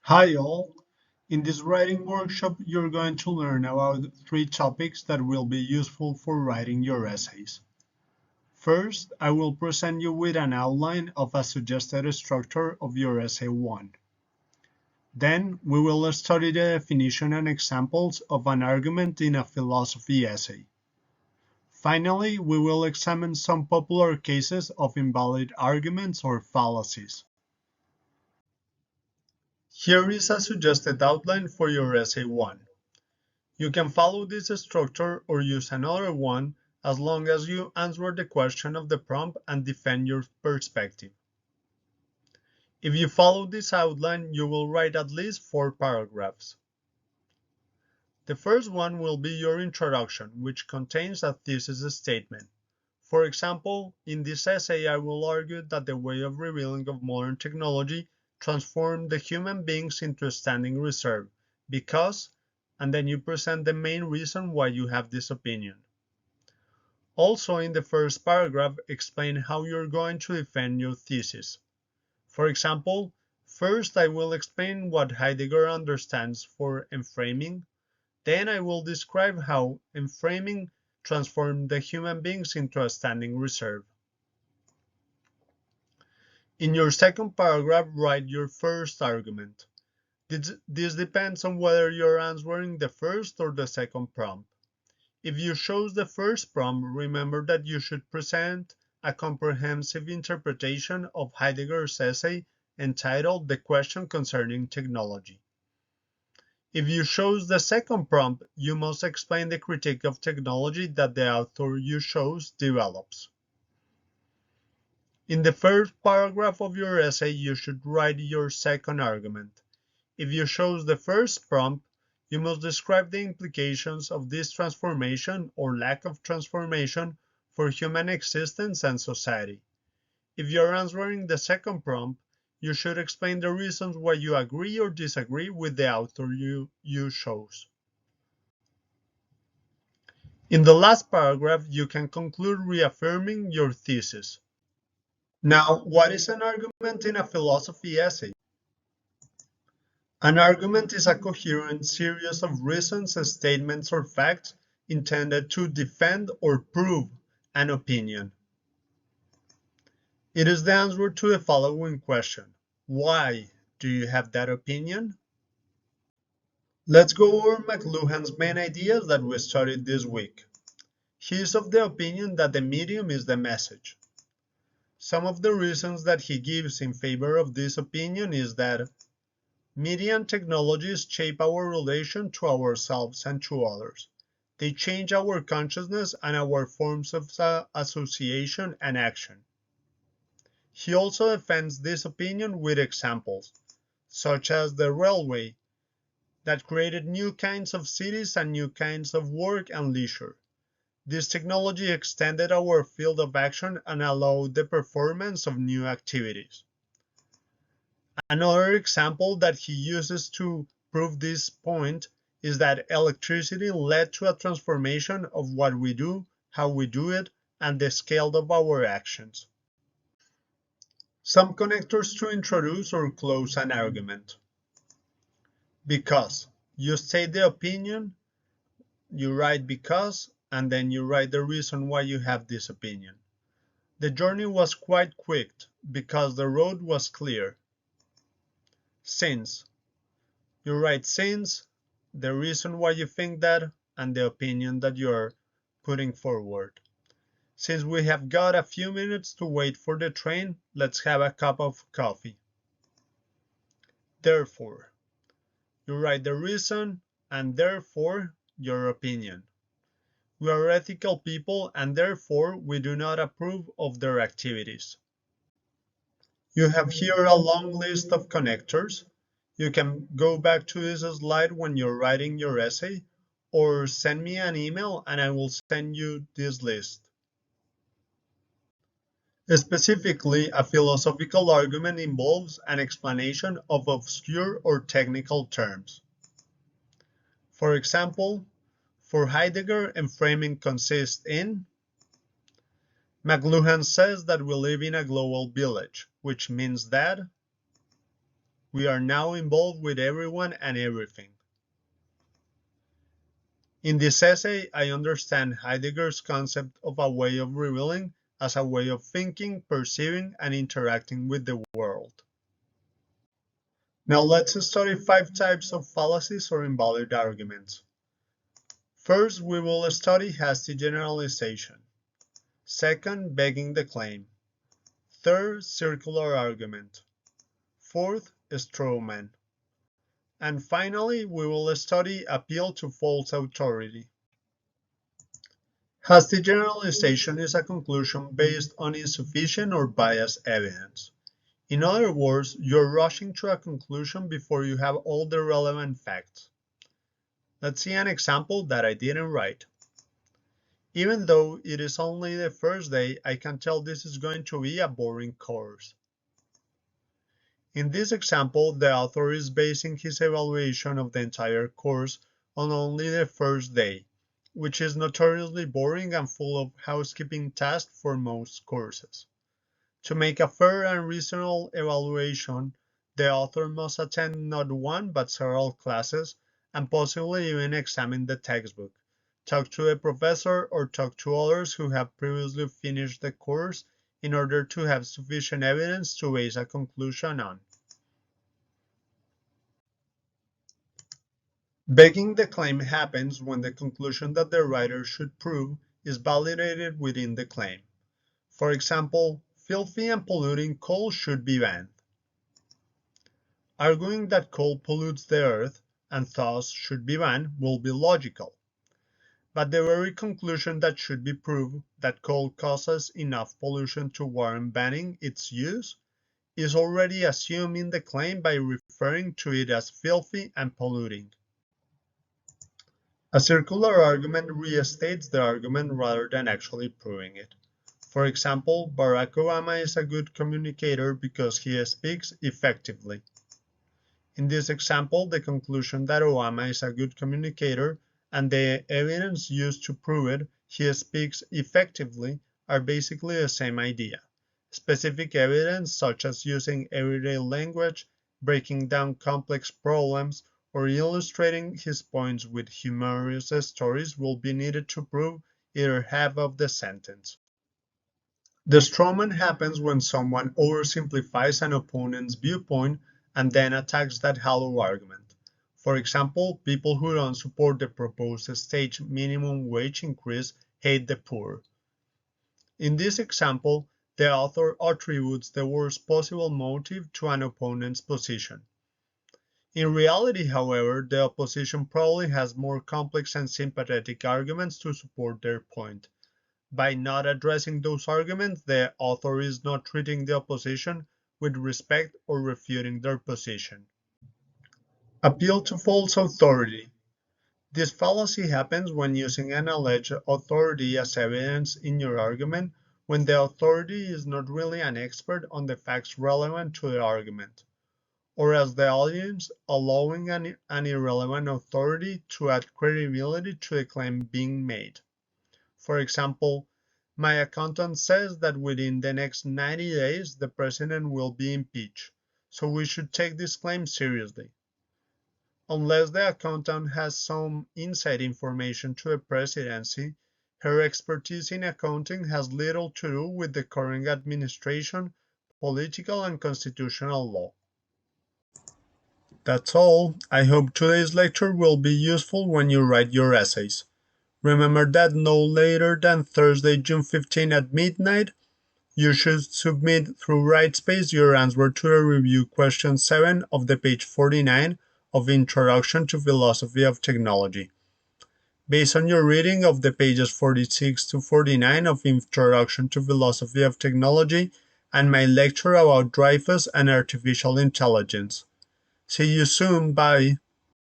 Hi all! In this writing workshop, you're going to learn about three topics that will be useful for writing your essays. First, I will present you with an outline of a suggested structure of your essay 1. Then, we will study the definition and examples of an argument in a philosophy essay. Finally, we will examine some popular cases of invalid arguments or fallacies. Here is a suggested outline for your essay 1. You can follow this structure or use another one as long as you answer the question of the prompt and defend your perspective. If you follow this outline, you will write at least 4 paragraphs. The first one will be your introduction, which contains a thesis statement. For example, in this essay I will argue that the way of revealing of modern technology transformed the human beings into standing reserve because, and then you present the main reason why you have this opinion. Also, in the first paragraph, explain how you're going to defend your thesis. For example, first I will explain what Heidegger understands for enframing, then I will describe how enframing transformed the human beings into a standing reserve. In your second paragraph, write your first argument. This depends on whether you're answering the first or the second prompt. If you chose the first prompt, remember that you should present a comprehensive interpretation of Heidegger's essay entitled The Question Concerning Technology. If you chose the second prompt, you must explain the critique of technology that the author you chose develops. In the first paragraph of your essay, you should write your second argument. If you chose the first prompt, you must describe the implications of this transformation or lack of transformation for human existence and society. If you are answering the second prompt, you should explain the reasons why you agree or disagree with the author you chose. In the last paragraph, you can conclude reaffirming your thesis. Now, what is an argument in a philosophy essay? An argument is a coherent series of reasons, statements, or facts intended to defend or prove an opinion. It is the answer to the following question: why do you have that opinion? Let's go over McLuhan's main ideas that we studied this week. He is of the opinion that the medium is the message. Some of the reasons that he gives in favor of this opinion is that media and technologies shape our relation to ourselves and to others. They change our consciousness and our forms of association and action. He also defends this opinion with examples, such as the railway, that created new kinds of cities and new kinds of work and leisure. This technology extended our field of action and allowed the performance of new activities. Another example that he uses to prove this point is that electricity led to a transformation of what we do, how we do it, and the scale of our actions. Some connectors to introduce or close an argument. Because. You state the opinion, you write because, and then you write the reason why you have this opinion. The journey was quite quick because the road was clear. Since. You write since, the reason why you think that, and the opinion that you're putting forward. Since we have got a few minutes to wait for the train, let's have a cup of coffee. Therefore. You write the reason, and therefore your opinion. We are ethical people, and therefore we do not approve of their activities. You have here a long list of connectors. You can go back to this slide when you're writing your essay, or send me an email and I will send you this list. Specifically, a philosophical argument involves an explanation of obscure or technical terms. For example, for Heidegger, enframing consists in. McLuhan says that we live in a global village, which means that. We are now involved with everyone and everything. In this essay, I understand Heidegger's concept of a way of revealing as a way of thinking, perceiving, and interacting with the world. Now let's study 5 types of fallacies or invalid arguments. First, we will study hasty generalization. Second, begging the claim. Third, circular argument. Fourth, straw man. And finally, we will study appeal to false authority. Hasty generalization is a conclusion based on insufficient or biased evidence. In other words, you're rushing to a conclusion before you have all the relevant facts. Let's see an example that I didn't write. Even though it is only the first day, I can tell this is going to be a boring course. In this example, the author is basing his evaluation of the entire course on only the first day, which is notoriously boring and full of housekeeping tasks for most courses. To make a fair and reasonable evaluation, the author must attend not one but several classes and possibly even examine the textbook, talk to a professor or talk to others who have previously finished the course in order to have sufficient evidence to base a conclusion on. Begging the claim happens when the conclusion that the writer should prove is validated within the claim. For example, filthy and polluting coal should be banned. Arguing that coal pollutes the earth and thus should be banned will be logical. But the very conclusion that should be proved, that coal causes enough pollution to warrant banning its use, is already assumed in the claim by referring to it as filthy and polluting. A circular argument restates the argument rather than actually proving it. For example, Barack Obama is a good communicator because he speaks effectively. In this example, the conclusion that Obama is a good communicator and the evidence used to prove it, he speaks effectively, are basically the same idea. Specific evidence such as using everyday language, breaking down complex problems, or illustrating his points with humorous stories will be needed to prove either half of the sentence. The strawman happens when someone oversimplifies an opponent's viewpoint and then attacks that hollow argument. For example, people who don't support the proposed state minimum wage increase hate the poor. In this example, the author attributes the worst possible motive to an opponent's position. In reality, however, the opposition probably has more complex and sympathetic arguments to support their point. By not addressing those arguments, the author is not treating the opposition with respect or refuting their position. Appeal to false authority. This fallacy happens when using an alleged authority as evidence in your argument when the authority is not really an expert on the facts relevant to the argument, or as the audience allowing an irrelevant authority to add credibility to the claim being made. For example, my accountant says that within the next 90 days the president will be impeached, so we should take this claim seriously. Unless the accountant has some inside information to the presidency, her expertise in accounting has little to do with the current administration, political and constitutional law. That's all. I hope today's lecture will be useful when you write your essays. Remember that no later than Thursday, June 15 at midnight, you should submit through Writespace your answer to the review question 7 of the page 49 of Introduction to Philosophy of Technology. Based on your reading of the pages 46 to 49 of Introduction to Philosophy of Technology and my lecture about Dreyfus and artificial intelligence. See you soon. Bye.